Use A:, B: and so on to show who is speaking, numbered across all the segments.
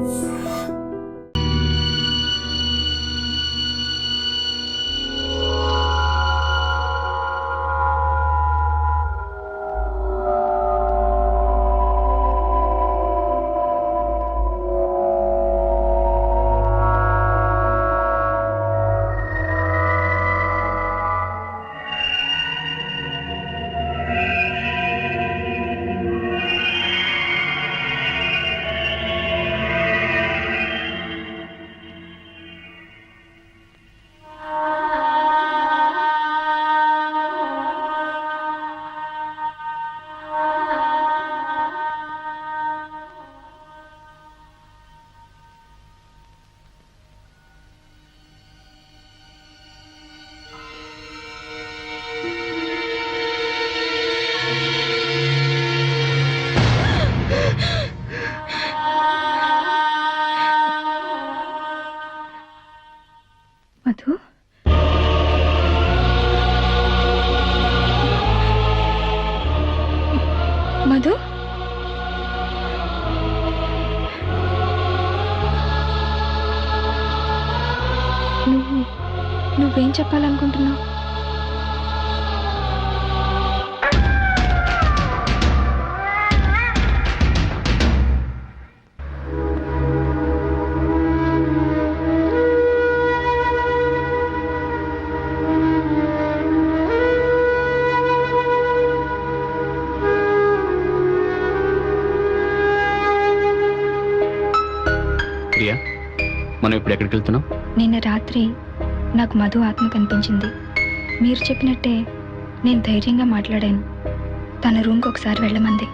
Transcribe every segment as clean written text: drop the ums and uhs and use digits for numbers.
A: మధు మధు నువ్వేం చెప్పాలనుకుంటున్నావు?
B: ప్రియా, మనం ఇప్పుడు ఎక్కడికి వెళ్తున్నాం?
A: నిన్న రాత్రి నాకు మధు ఆత్మ కనిపించింది. మీరు చెప్పినట్టే నేను ధైర్యంగా మాట్లాడాను. తన రూమ్కి ఒకసారి వెళ్ళమంది.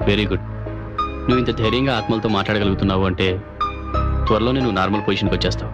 B: Very good. నువ్వు ఇంత ధైర్యంగా ఆత్మలతో మాట్లాడగలుగుతున్నావు అంటే త్వరలోనే నువ్వు నార్మల్ పొజిషన్కి వచ్చేస్తావు.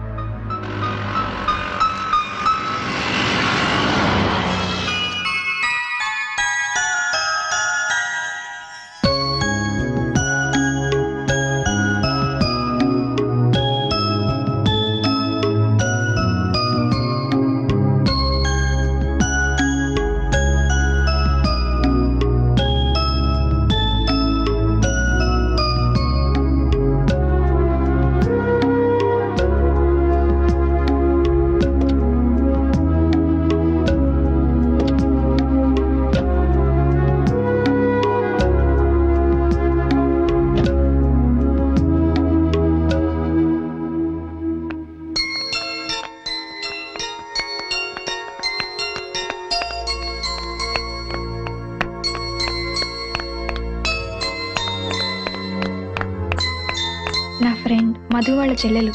A: నా ఫ్రెండ్ మధు వాళ్ళ చెల్లెలు.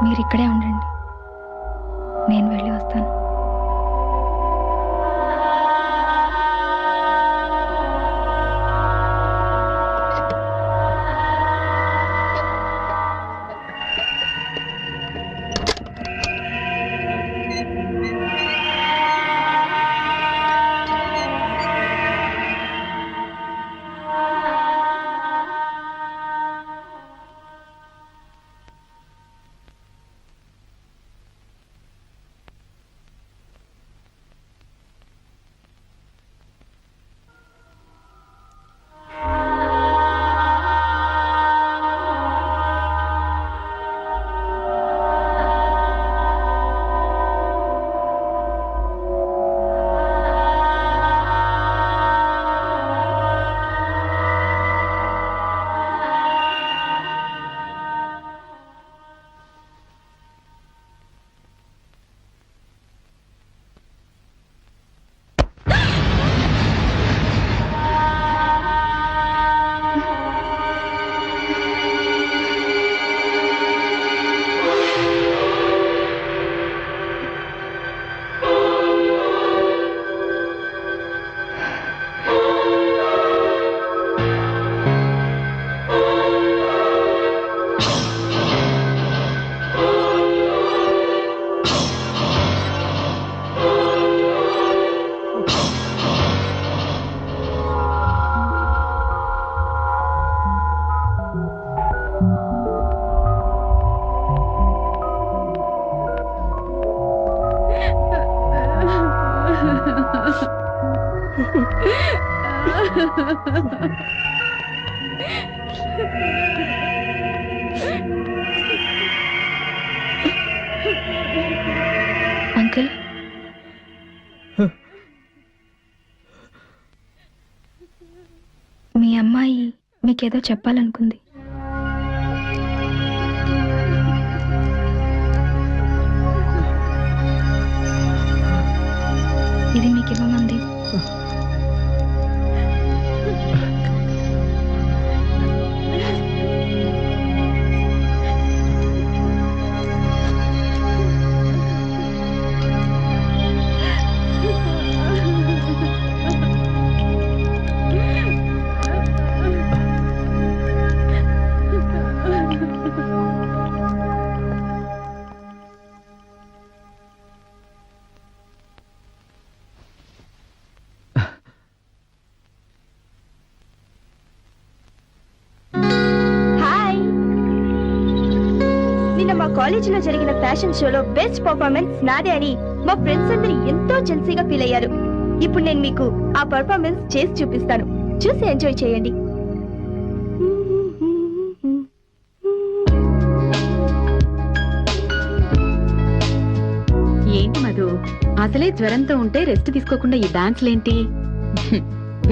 A: మీరు ఇక్కడే ఉండండి, నేను వెళ్ళి వస్తాను. అంకుల్, మీ అమ్మాయి మీకేదో చెప్పాలనుకుంది. ఇది మీకు ఇవ్వమంది.
C: మా కాలేజీలో జరిగిన ఫ్యాషన్ షోలో బెస్ట్ పర్ఫార్మెన్స్ నాదే అని మా ఫ్రెండ్స్ అందరూ ఎంతో జెల్సీగా ఫీల్ అయ్యారు. ఇప్పుడు నేను మీకు ఆ పర్ఫార్మెన్స్ చేసి చూపిస్తాను, చూసి ఎంజాయ్ చేయండి.
D: ఏంటి మధు, అసలే జ్వరంతో ఉంటే రెస్ట్ తీసుకోకుండా ఈ డాన్స్లేంటి?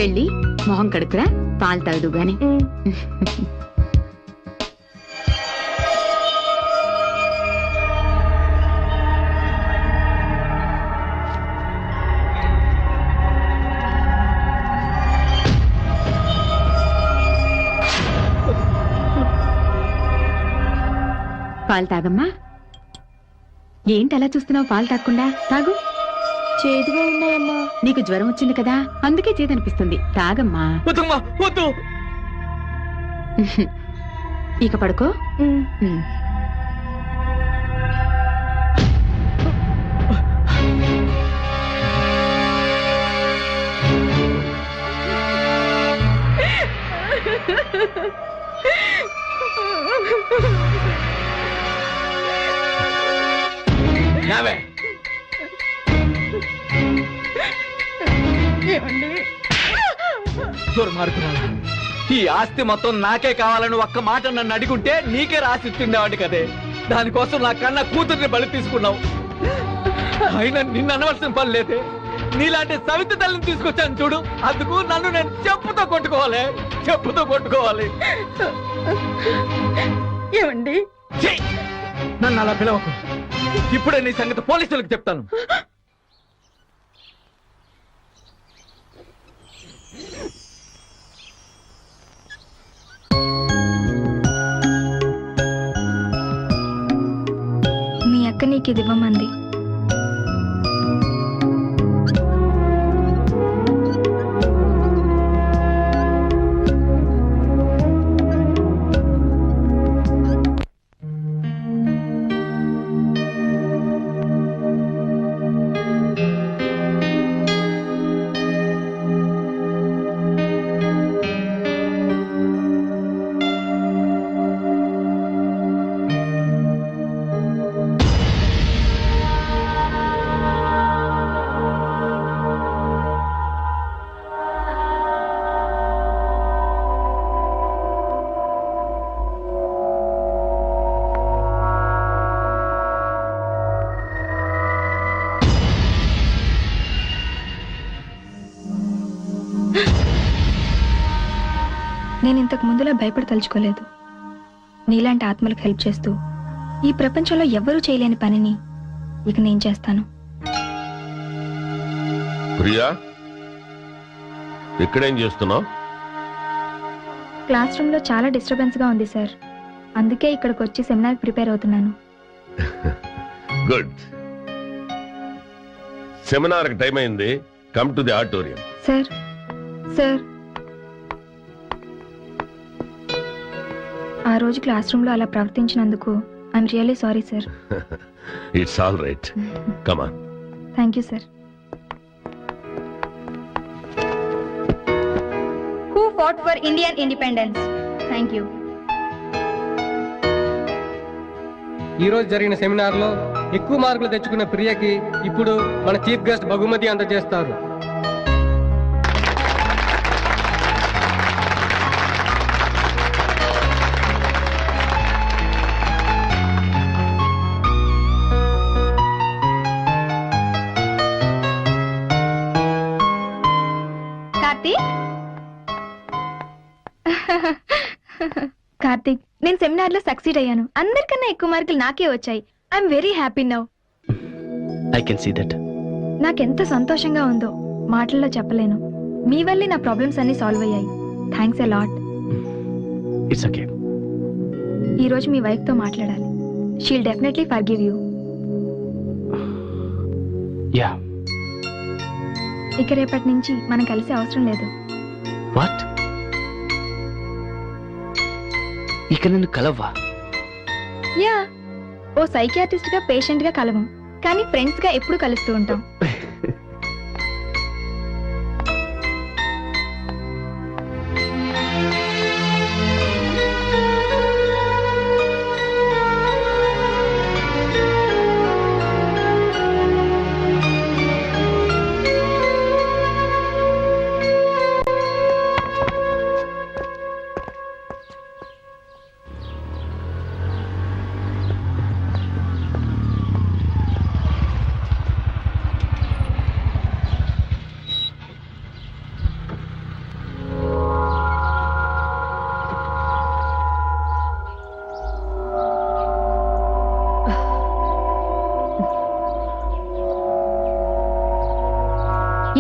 D: వెళ్ళి మొహం కడుకురా, పాలు తాగదు గాని. పాలు తాగమ్మా. ఏంటి అలా చూస్తున్నావు? పాలు తాగకుండా తాగు.
C: చేదుగా ఉన్నాయమ్మా.
D: నీకు జ్వరం వచ్చింది కదా, అందుకే చేదనిపిస్తుంది. తాగమ్మా. ఇక పడుకో.
E: దుర్మార్గురాలా, ఈ ఆస్తి మొత్తం నాకే కావాలని ఒక్క మాట నన్ను అడిగుంటే నీకే రాసి ఇస్తుండేవాడి కదే. దానికోసం నా కన్నా కూతుర్ని బలి తీసుకున్నావు. అయినా నిన్ను అనవలసిన పని లేదే. నీలాంటి సవిత తల్లిని తీసుకొచ్చాను చూడు, అందుకు నన్ను నేను చెప్పుతో కొట్టుకోవాలి.
C: ఏమండి,
E: నన్ను అలా పిలవకు. ఇప్పుడే నీ సంగతి పోలీసులకు చెప్తాను.
A: మీ అక్క నీకు ఇది ఇవ్వమంది. నేను ఇంతకు ముందులా భయపడి తలుచుకోలేదు. నీలాంటి ఆత్మలకు హెల్ప్ చేస్తూ ఈ ప్రపంచంలో ఎవ్వరూ చేయలేని పనిని ఇక నేను చేస్తాను.
F: ప్రియా, ఇక్కడేం చేస్తున్నావు?
A: క్లాస్ రూమ్ లో చాలా డిస్టర్బెన్స్ గా ఉంది సార్, అందుకే ఇక్కడికి వచ్చి సెమినార్ ప్రిపేర్ అవుతున్నాను.
F: గుడ్. సెమినార్ టైం అయింది, come to the auditorium.
A: Sir sir ఆ రోజు క్లాస్ రూమ్ లో అలా ప్రవర్తించినందుకు I'm really sorry sir.
F: It's all right, come on.
A: Thank you sir.
C: Who fought for Indian independence? Thank you.
G: ఈ రోజు జరిగిన సెమినార్ లో ఎక్కువ మార్కులు తెచ్చుకున్న ప్రియకి ఇప్పుడు మన చీఫ్ గెస్ట్ బహుమతి అందజేస్తారు.
A: కార్తీక్, నేను సెమినార్ లో సక్సీడ్ అయ్యాను. అందరికన్నా ఎక్కువ మార్కులు నాకే వచ్చాయి. I'm very happy now.
B: I can see that.
A: నాకెంత సంతోషంగా ఉందో మాటల్లో చెప్పలేను. మీ వల్లే నా ప్రాబ్లమ్స్ అన్ని సాల్వ్ అయ్యాయి. Thanks a lot.
B: It's okay.
A: ఈ రోజు మీ వైఫ్ తో మాట్లాడాలి. She'll definitely forgive you.
B: Yeah.
A: ఇక రేపటి నుంచి మనం కలిసే అవసరం లేదు.
B: వాట్? ఇక నన్ను కలవ్వా?
A: యా, ఓ సైకియాట్రిస్ట్ గా పేషెంట్ గా కలవం, కానీ ఫ్రెండ్స్ గా ఎప్పుడు కలుస్తూ ఉంటాం.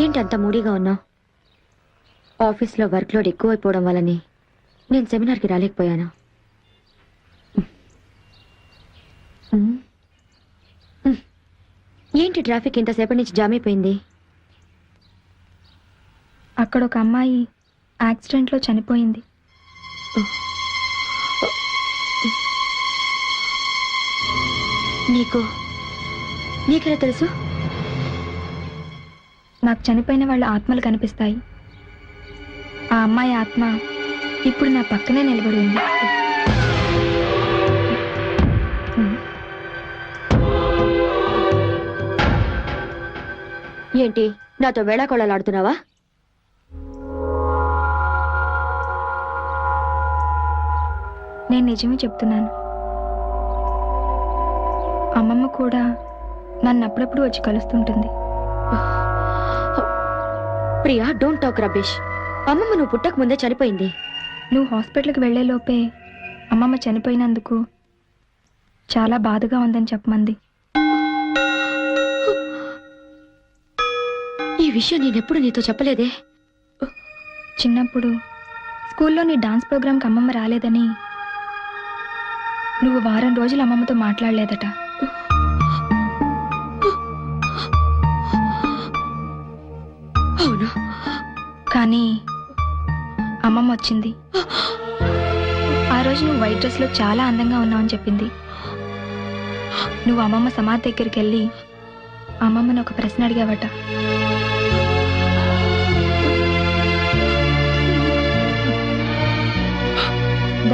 H: ఏంటంత మూడీగా ఉన్నావు? ఆఫీస్లో వర్క్ లోడ్ ఎక్కువైపోవడం వల్లని నేను సెమినార్కి రాలేకపోయాను. ఏంటి ట్రాఫిక్ ఇంతసేపటి నుంచి జామ్ అయిపోయింది?
A: అక్కడ ఒక అమ్మాయి యాక్సిడెంట్ లో చనిపోయింది.
H: నీకెలా తెలుసు?
A: నాకు చనిపోయిన వాళ్ళ ఆత్మలు కనిపిస్తాయి. ఆ అమ్మాయి ఆత్మ ఇప్పుడు నా పక్కనే నిలబడి ఉంది.
H: ఏంటి నాతో వేళాకోళాలాడుతున్నావా?
A: నేను నిజమే చెప్తున్నాను. అమ్మమ్మ కూడా నన్ను అప్పుడప్పుడు వచ్చి కలుస్తుంటుంది.
H: Priya, don't talk rubbish. అమ్మమ్మ నువ్వు పుట్టక ముందే చనిపోయింది.
A: నువ్వు హాస్పిటల్కి వెళ్లే లోపే అమ్మమ్మ చనిపోయినందుకు చాలా బాధగా ఉందని చెప్పమంది.
H: ఈ విషయం నేనెప్పుడు నీతో చెప్పలేదే.
A: చిన్నప్పుడు స్కూల్లో నీ డాన్స్ ప్రోగ్రాంకి అమ్మమ్మ రాలేదని నువ్వు వారం రోజులు అమ్మమ్మతో మాట్లాడలేదట.
H: అవును,
A: కానీ అమ్మమ్మ వచ్చింది. ఆ రోజు నువ్వు వైట్ డ్రెస్లో చాలా అందంగా ఉన్నావని చెప్పింది. నువ్వు అమ్మమ్మ సమాధి దగ్గరికి వెళ్ళి అమ్మమ్మను ఒక ప్రశ్న అడిగావట.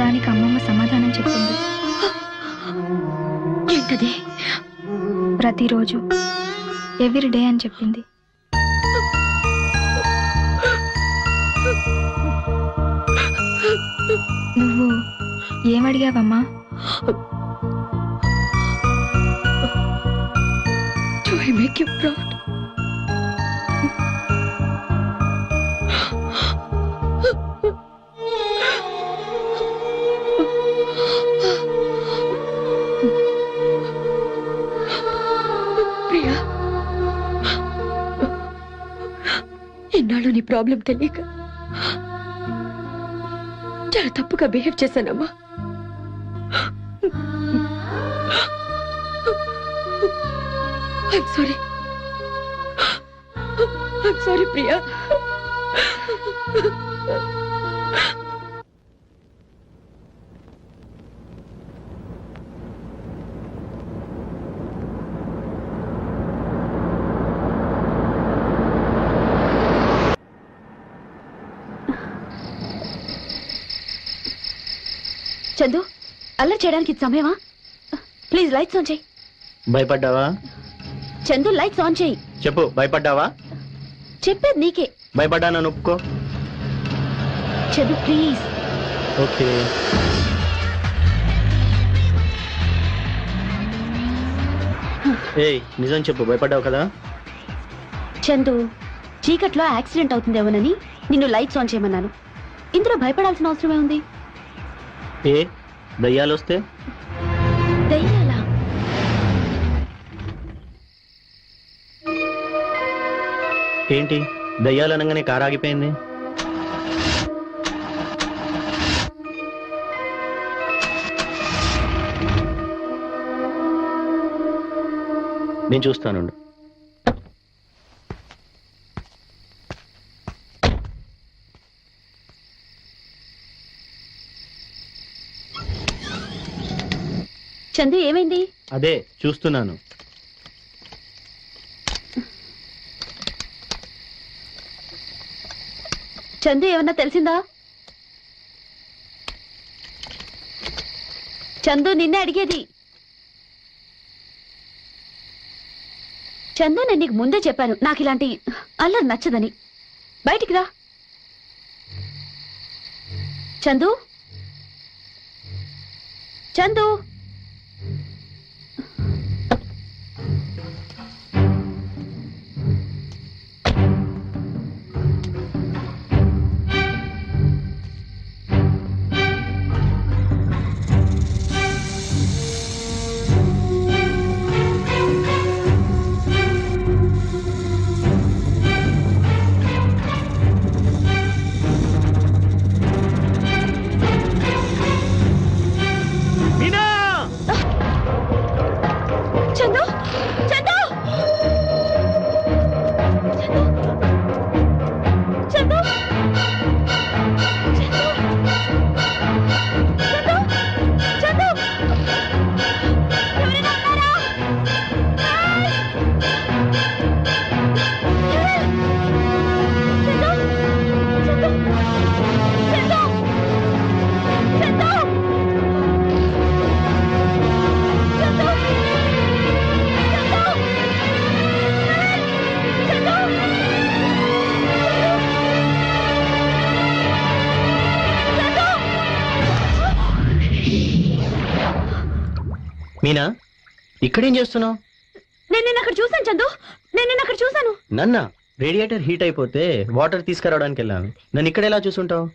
A: దానికి అమ్మమ్మ సమాధానం చెప్పింది.
H: ఏంటది?
A: ప్రతిరోజు, ఎవ్రీ డే అని చెప్పింది. నువ్వు ఏమడిగావమ్మా?
H: Do I make you proud? Priya, ఇన్నాళ్ళు నీ ప్రాబ్లం తెలియక చాలా తప్పుగా బిహేవ్ చేశానమ్మా. I'm sorry, Priya. చందు, అల్లరి చేయడానికి ఇది సమయమా? ప్లీజ్ లైట్స్ ఆన్ చేయి.
B: భయపడ్డావా?
H: చందు, లైట్స్ ఆన్ చేయి.
B: చెప్పు, భయపడ్డావా?
H: చెప్పేది నీకే.
B: భయపడ్డానని ఒప్పుకో.
H: చందు ప్లీజ్.
B: ఓకే. ఏయ్, నిజం చెప్పు, భయపడ్డావు కదా?
H: చందు, చీకట్లో యాక్సిడెంట్ అవుతుందేమోనని నిన్ను లైట్స్ ఆన్ చేయమన్నాను. ఇందులో భయపడాల్సిన అవసరమే ఉంది?
B: ఏ దయ్యాలు వస్తే
H: దయ్యాలా?
B: ఏంటి దయ్యాలు అనగానే కారు ఆగిపోయింది? నేను చూస్తాను.
H: చందు ఏమైంది?
B: అదే చూస్తున్నాను.
H: చందు ఏమన్నా తెలిసిందా? చందు నిన్నే అడిగేది. చందు నేను నీకు ముందే చెప్పాను నాకు ఇలాంటి అల్లరి నచ్చదని. బయటికి రా చందు. చందు చందు చందు చందు చందు చందు చందు ఎవరైనా ఉన్నారా? చందు చందు చందు చందు
B: మీనా ఇక్కడేం చేస్తున్నావు?
H: నేను అక్కడ చూసాను చందు. నేను అక్కడ చూసాను.
B: నన్న రేడియేటర్ హీట్ అయిపోతే వాటర్ తీసుకురావడానికి వెళ్ళాను. నన్ను ఇక్కడ ఎలా చూసుంటావు?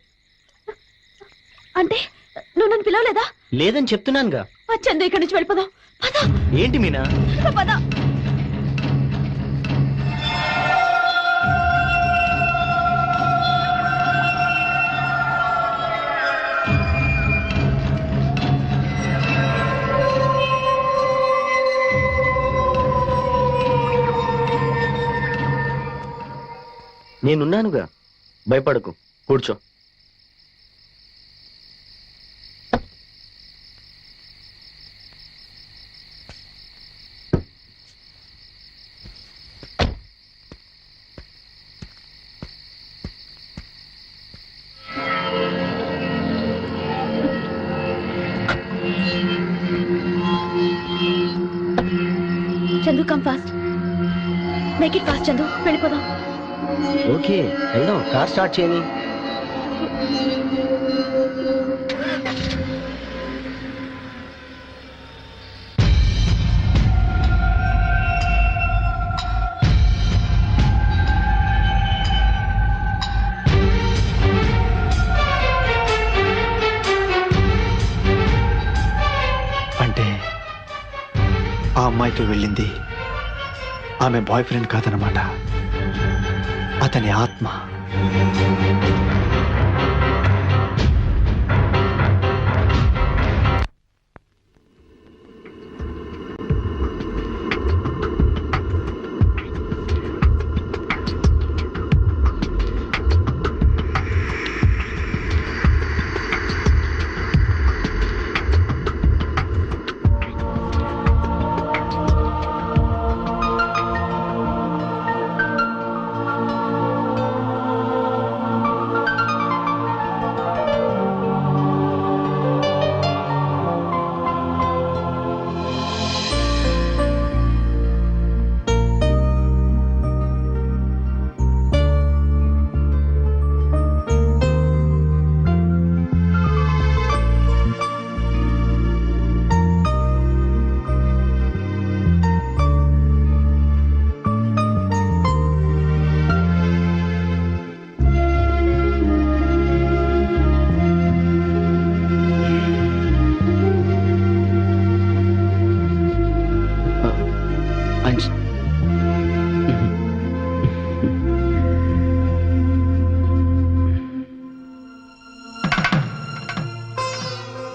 H: అంటే నువ్వు నన్ను పిలవలేదా?
B: లేదని చెప్తున్నానుగా.
H: చందు ఇక్కడి నుంచి వెళ్ళిపోదాం. పద
B: ఏంటి మీనా?
H: పద.
B: నేనున్నానుగా, భయపడకు, కూర్చో.
H: Chandu come fast. Make it fast Chandu. వెళ్ళిపోదాం.
B: ఓకే వెళ్దాం. కార్ స్టార్ట్ చేయని.
I: అంటే ఆ అమ్మాయితో వెళ్ళింది ఆమె బాయ్ ఫ్రెండ్ కాదనమాట, అతని ఆత్మ.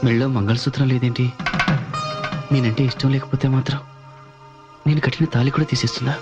B: మెళ్ళో మంగళసూత్రం లేదేంటి? నేనంటే ఇష్టం లేకపోతే మాత్రం నేను కట్టిన తాళి కూడా తీసేస్తుందా?